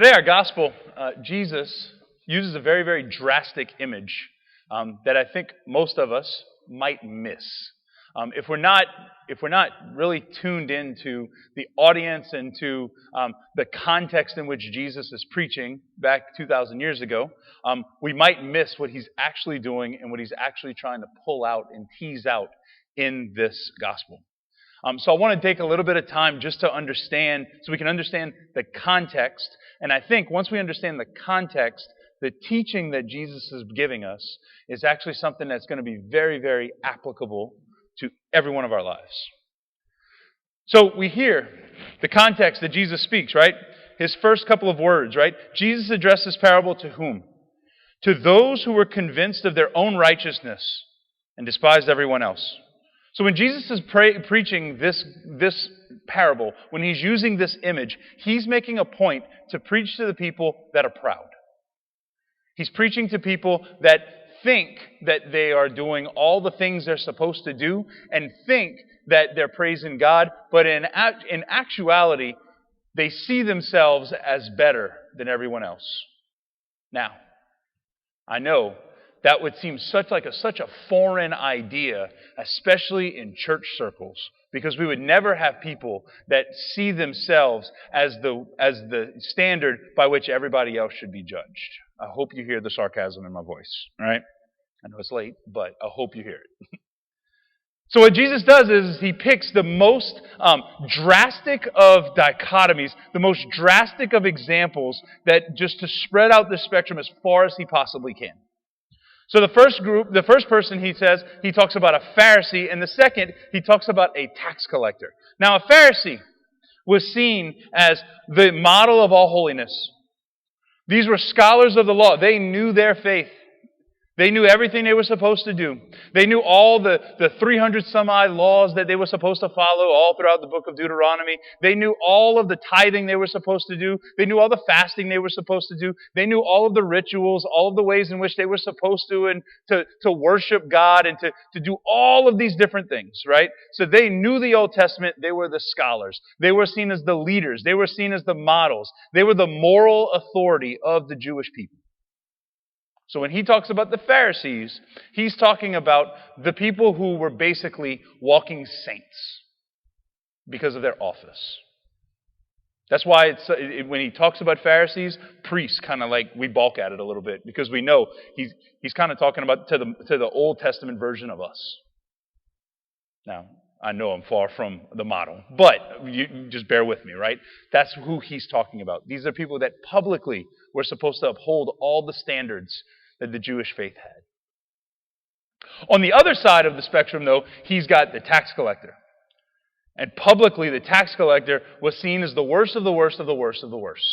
Today, our gospel, Jesus uses a very, very drastic image that I think most of us might miss. If we're not really tuned into the audience and to the context in which Jesus is preaching back 2,000 years ago, we might miss what he's actually doing and what he's actually trying to pull out and tease out in this gospel. So I want to take a little bit of time just to understand, so we can understand the context. And I think once we understand the context, the teaching that Jesus is giving us is actually something that's going to be very, very applicable to every one of our lives. So we hear the context that Jesus speaks, right? His first couple of words, right? Jesus addressed this parable to whom? To those who were convinced of their own righteousness and despised everyone else. So when Jesus is preaching this parable, when he's using this image, he's making a point to preach to the people that are proud. He's preaching to people that think that they are doing all the things they're supposed to do and think that they're praising God, but in actuality, they see themselves as better than everyone else. Now, I know that would seem such a foreign idea, especially in church circles, because we would never have people that see themselves as the standard by which everybody else should be judged. I hope you hear the sarcasm in my voice, all right? I know it's late, but I hope you hear it. So what Jesus does is he picks the most drastic of dichotomies, the most drastic of examples that just to spread out the spectrum as far as he possibly can. So the first person he talks about a Pharisee, and the second, he talks about a tax collector. Now, a Pharisee was seen as the model of all holiness. These were scholars of the law. They knew their faith. They knew everything they were supposed to do. They knew all the 300 some odd laws that they were supposed to follow all throughout the book of Deuteronomy. They knew all of the tithing they were supposed to do. They knew all the fasting they were supposed to do. They knew all of the rituals, all of the ways in which they were supposed to worship God and to do all of these different things, right? So they knew the Old Testament. They were the scholars. They were seen as the leaders. They were seen as the models. They were the moral authority of the Jewish people. So when he talks about the Pharisees, he's talking about the people who were basically walking saints because of their office. That's why when he talks about Pharisees, priests kind of we balk at it a little bit because we know he's kind of talking about to the Old Testament version of us. Now, I know I'm far from the model, but you just bear with me, right? That's who he's talking about. These are people that publicly were supposed to uphold all the standards that the Jewish faith had. On the other side of the spectrum, though, he's got the tax collector. And publicly, the tax collector was seen as the worst of the worst of the worst of the worst.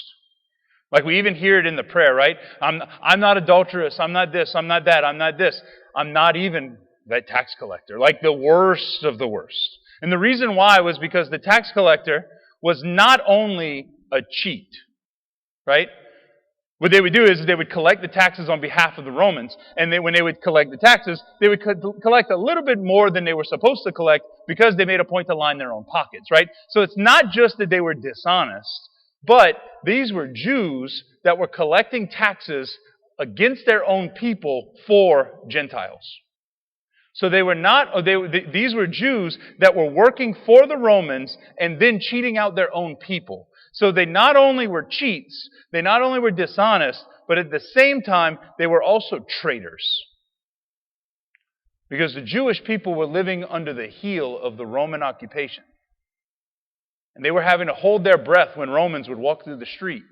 Like we even hear it in the prayer, right? I'm not adulterous, I'm not this, I'm not that, I'm not this. I'm not even that tax collector, like the worst of the worst. And the reason why was because the tax collector was not only a cheat, right? What they would do is they would collect the taxes on behalf of the Romans, and when they would collect the taxes, they would collect a little bit more than they were supposed to collect because they made a point to line their own pockets, right? So it's not just that they were dishonest, but these were Jews that were collecting taxes against their own people for Gentiles. So these were Jews that were working for the Romans and then cheating out their own people. So they not only were cheats, they not only were dishonest, but at the same time, they were also traitors. Because the Jewish people were living under the heel of the Roman occupation. And they were having to hold their breath when Romans would walk through the street,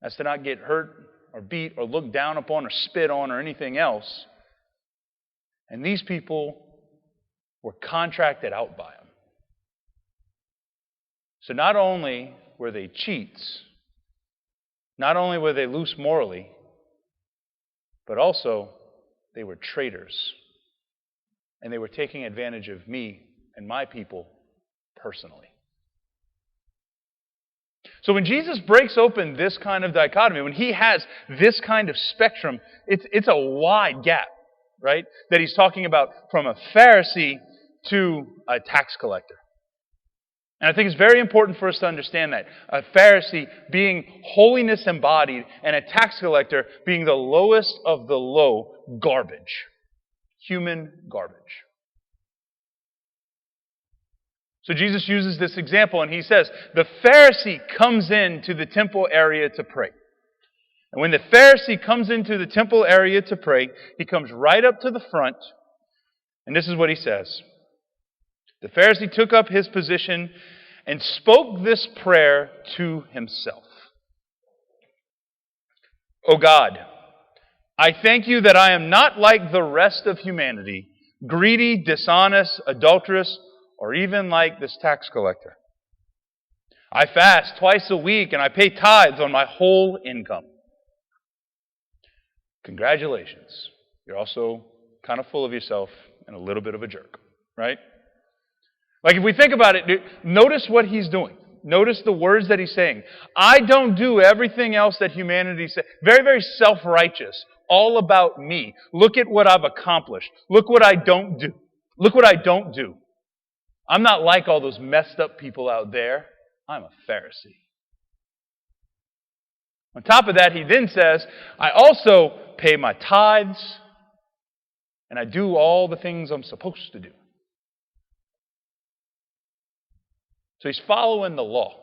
as to not get hurt or beat or looked down upon or spit on or anything else. And these people were contracted out by them. So not only were they cheats, not only were they loose morally, but also they were traitors. And they were taking advantage of me and my people personally. So when Jesus breaks open this kind of dichotomy, when he has this kind of spectrum, it's a wide gap, right? That he's talking about from a Pharisee to a tax collector. And I think it's very important for us to understand that. A Pharisee being holiness embodied and a tax collector being the lowest of the low, garbage. Human garbage. So Jesus uses this example and he says, the Pharisee comes into the temple area to pray. And when the Pharisee comes into the temple area to pray, he comes right up to the front, and this is what he says. The Pharisee took up his position and spoke this prayer to himself. O God, I thank you that I am not like the rest of humanity, greedy, dishonest, adulterous, or even like this tax collector. I fast twice a week and I pay tithes on my whole income. Congratulations. You're also kind of full of yourself and a little bit of a jerk, right? Like if we think about it, notice what he's doing. Notice the words that he's saying. I don't do everything else that humanity says. Very, very self-righteous. All about me. Look at what I've accomplished. Look what I don't do. Look what I don't do. I'm not like all those messed up people out there. I'm a Pharisee. On top of that, he then says, I also pay my tithes and I do all the things I'm supposed to do. So he's following the law.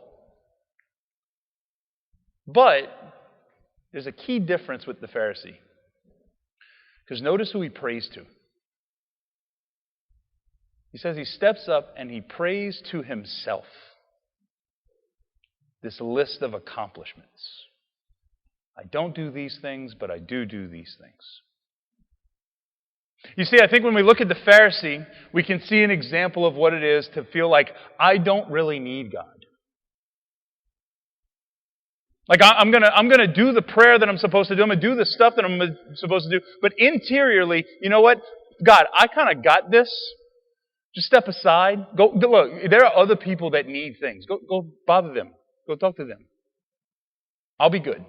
But there's a key difference with the Pharisee. Because notice who he prays to. He says he steps up and he prays to himself. This list of accomplishments. I don't do these things, but I do these things. You see, I think when we look at the Pharisee, we can see an example of what it is to feel like, I don't really need God. Like, I'm gonna do the prayer that I'm supposed to do. I'm going to do the stuff that I'm supposed to do. But interiorly, you know what? God, I kind of got this. Just step aside. Go look, there are other people that need things. Go bother them. Go talk to them. I'll be good.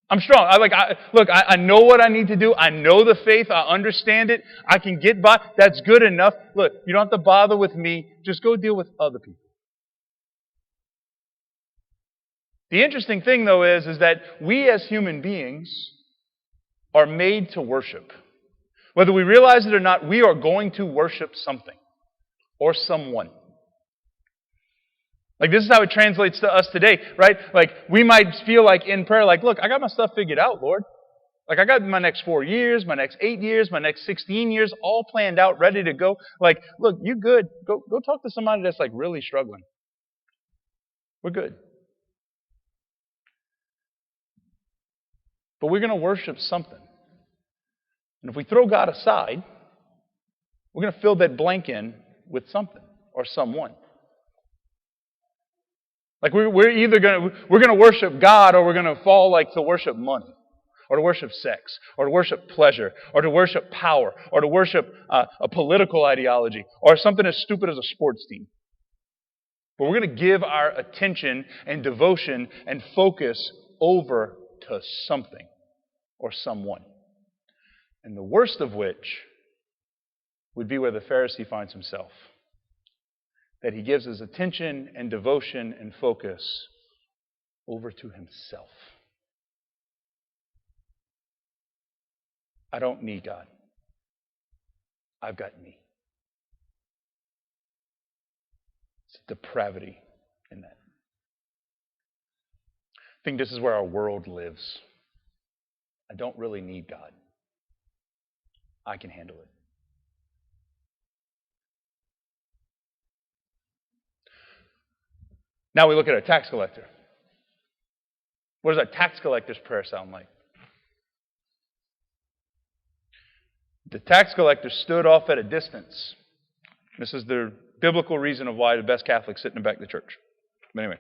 I'm strong. I know what I need to do. I know the faith. I understand it. I can get by. That's good enough. Look, you don't have to bother with me. Just go deal with other people. The interesting thing, though, is that we as human beings are made to worship. Whether we realize it or not, we are going to worship something or someone. Like, this is how it translates to us today, right? Like, we might feel like in prayer, like, look, I got my stuff figured out, Lord. Like, I got my next 4 years, my next 8 years, my next 16 years, all planned out, ready to go. Like, look, you good. Go talk to somebody that's, like, really struggling. We're good. But we're going to worship something. And if we throw God aside, we're going to fill that blank in with something or someone. Like we're either going to worship God, or we're going to fall like to worship money, or to worship sex, or to worship pleasure, or to worship power, or to worship a political ideology, or something as stupid as a sports team. But we're going to give our attention and devotion and focus over to something or someone. And the worst of which would be where the Pharisee finds himself. That he gives his attention and devotion and focus over to himself. I don't need God. I've got me. It's depravity in that. I think this is where our world lives. I don't really need God. I can handle it. Now we look at our tax collector. What does our tax collector's prayer sound like? The tax collector stood off at a distance. This is the biblical reason of why the best Catholics sit in the back of the church. But anyway.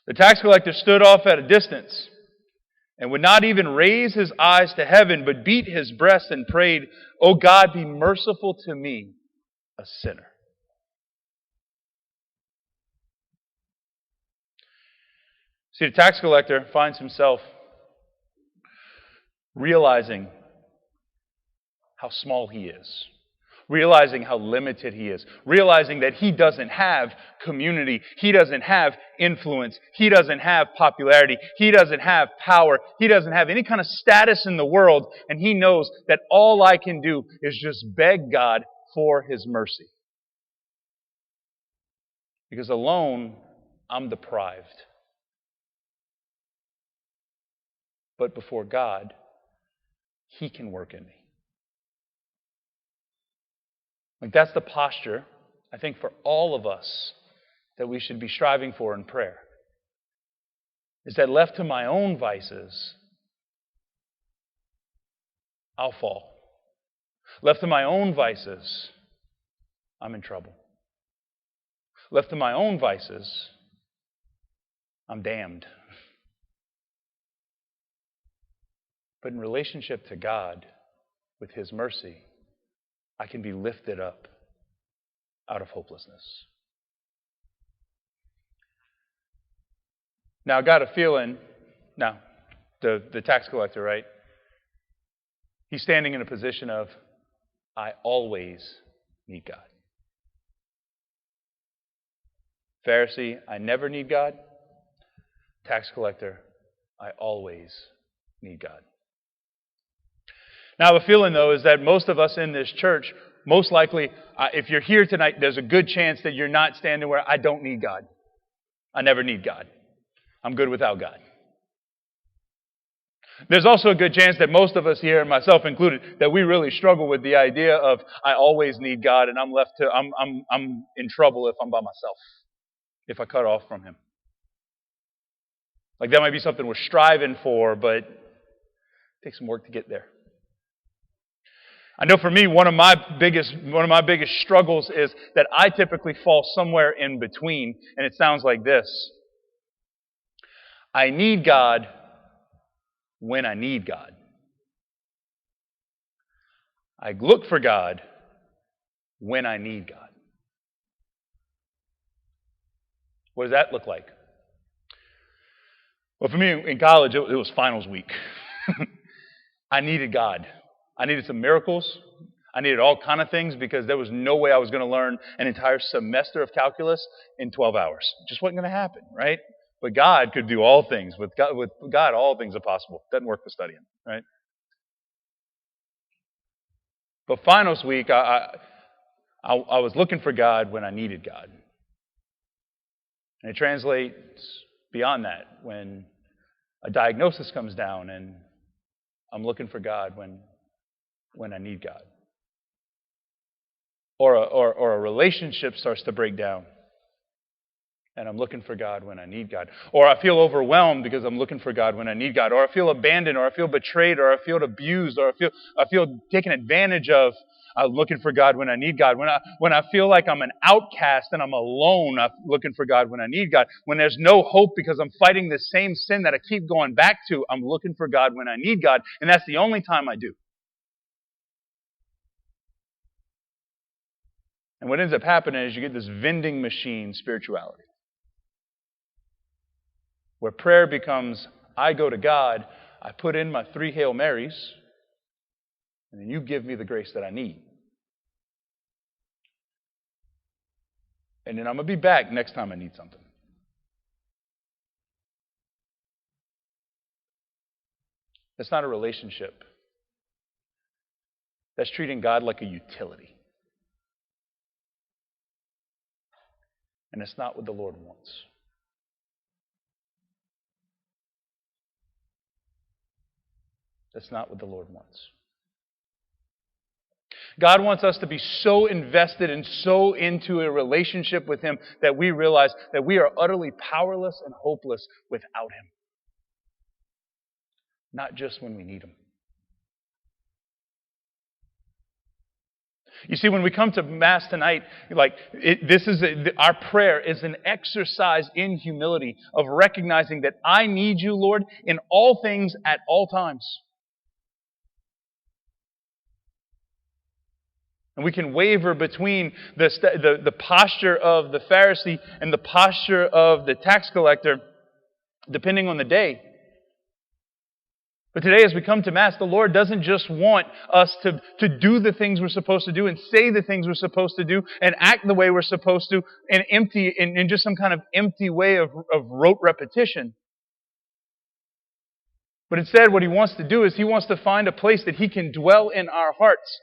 The tax collector stood off at a distance and would not even raise his eyes to heaven, but beat his breast and prayed, "O God, be merciful to me, a sinner." See, the tax collector finds himself realizing how small he is, realizing how limited he is, realizing that he doesn't have community, he doesn't have influence, he doesn't have popularity, he doesn't have power, he doesn't have any kind of status in the world, and he knows that all I can do is just beg God for his mercy. Because alone, I'm deprived. But before God, he can work in me. Like that's the posture, I think, for all of us that we should be striving for in prayer. Is that left to my own vices, I'll fall. Left to my own vices, I'm in trouble. Left to my own vices, I'm damned. But in relationship to God, with his mercy, I can be lifted up out of hopelessness. Now, I got a feeling, the tax collector, right? He's standing in a position of, I always need God. Pharisee, I never need God. Tax collector, I always need God. Now, I have a feeling, though, is that most of us in this church, most likely, if you're here tonight, there's a good chance that you're not standing where I don't need God. I never need God. I'm good without God. There's also a good chance that most of us here, and myself included, that we really struggle with the idea of I always need God, and I'm in trouble if I'm by myself, if I cut off from him. Like that might be something we're striving for, but it takes some work to get there. I know for me, one of my biggest struggles is that I typically fall somewhere in between, and it sounds like this. I need God when I need God. I look for God when I need God. What does that look like? Well, for me in college, it was finals week. I needed God. I needed some miracles. I needed all kind of things because there was no way I was going to learn an entire semester of calculus in 12 hours. It just wasn't going to happen, right? But God could do all things. With God, all things are possible. Doesn't work for studying, right? But finals week, I was looking for God when I needed God. And it translates beyond that when a diagnosis comes down and I'm looking for God when I need God. Or a relationship starts to break down and I'm looking for God when I need God. Or I feel overwhelmed because I'm looking for God when I need God. Or I feel abandoned, or I feel betrayed, or I feel abused, or I feel taken advantage of. I'm looking for God when I need God. When I feel like I'm an outcast and I'm alone, I'm looking for God when I need God. When there's no hope because I'm fighting the same sin that I keep going back to, I'm looking for God when I need God. And that's the only time I do. And what ends up happening is you get this vending machine spirituality, where prayer becomes, I go to God, I put in my 3 Hail Marys, and then you give me the grace that I need. And then I'm going to be back next time I need something. That's not a relationship. That's treating God like a utility. And it's not what the Lord wants. That's not what the Lord wants. God wants us to be so invested and so into a relationship with Him that we realize that we are utterly powerless and hopeless without Him. Not just when we need Him. You see, when we come to Mass tonight, our prayer is an exercise in humility of recognizing that I need you, Lord, in all things at all times. And we can waver between the posture of the Pharisee and the posture of the tax collector, depending on the day. But today as we come to Mass, the Lord doesn't just want us to do the things we're supposed to do and say the things we're supposed to do and act the way we're supposed to in just some kind of empty way of rote repetition. But instead what He wants to do is He wants to find a place that He can dwell in our hearts,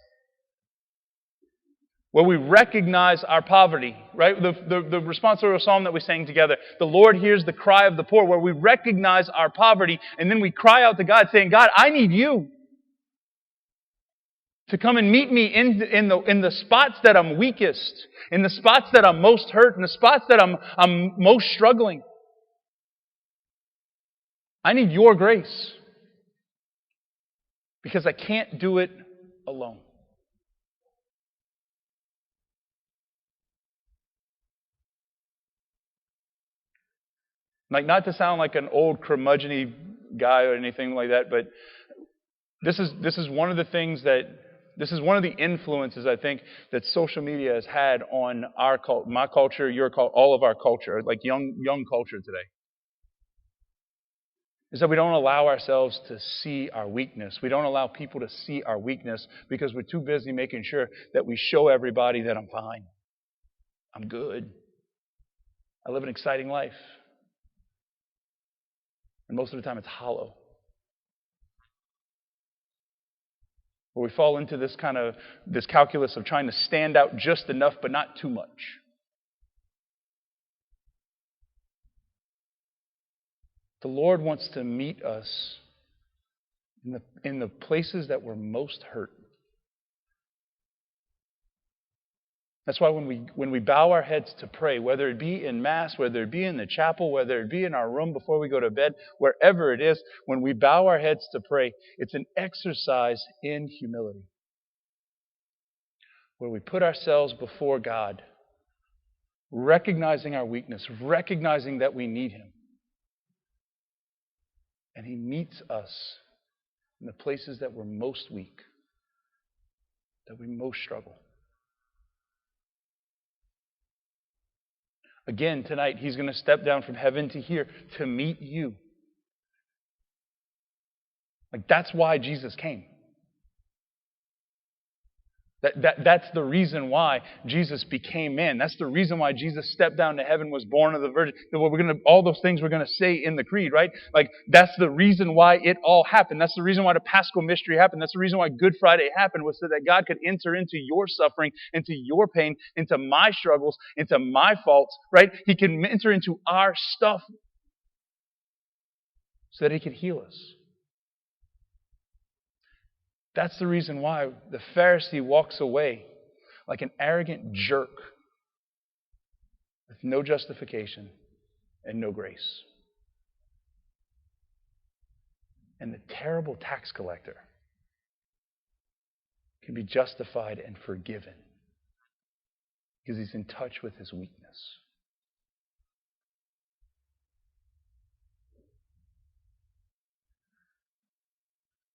where we recognize our poverty, right? The responsorial psalm that we sang together, the Lord hears the cry of the poor, where we recognize our poverty and then we cry out to God saying, God, I need you to come and meet me in the spots that I'm weakest, in the spots that I'm most hurt, in the spots that I'm most struggling. I need your grace because I can't do it alone. Like, not to sound like an old curmudgeon-y guy or anything like that, but this is one of the things this is one of the influences, I think, that social media has had on our culture, my culture, your culture, all of our culture, like young culture today. Is that we don't allow ourselves to see our weakness. We don't allow people to see our weakness because we're too busy making sure that we show everybody that I'm fine. I'm good. I live an exciting life. And most of the time it's hollow. Where we fall into this calculus of trying to stand out just enough but not too much. The Lord wants to meet us in the places that we're most hurt. That's why when we bow our heads to pray, whether it be in Mass, whether it be in the chapel, whether it be in our room before we go to bed, wherever it is, when we bow our heads to pray, it's an exercise in humility. Where we put ourselves before God, recognizing our weakness, recognizing that we need Him. And He meets us in the places that we're most weak, that we most struggle. Again, tonight, He's going to step down from heaven to here to meet you. Like, that's why Jesus came. That's the reason why Jesus became man. That's the reason why Jesus stepped down to heaven, was born of the Virgin. All those things we're going to say in the creed, right? Like, that's the reason why it all happened. That's the reason why the Paschal mystery happened. That's the reason why Good Friday happened, was so that God could enter into your suffering, into your pain, into my struggles, into my faults, right? He can enter into our stuff so that He could heal us. That's the reason why the Pharisee walks away like an arrogant jerk with no justification and no grace. And the terrible tax collector can be justified and forgiven because he's in touch with his weakness.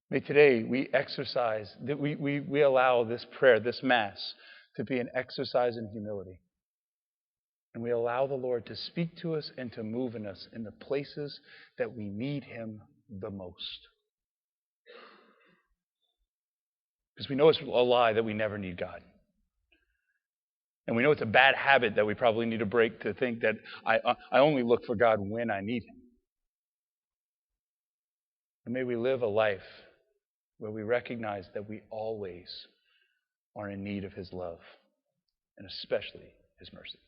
May today we exercise, that we allow this prayer, this Mass, to be an exercise in humility. And we allow the Lord to speak to us and to move in us in the places that we need Him the most. Because we know it's a lie that we never need God. And we know it's a bad habit that we probably need to break, to think that I only look for God when I need Him. And may we live a life where we recognize that we always are in need of His love, and especially His mercy.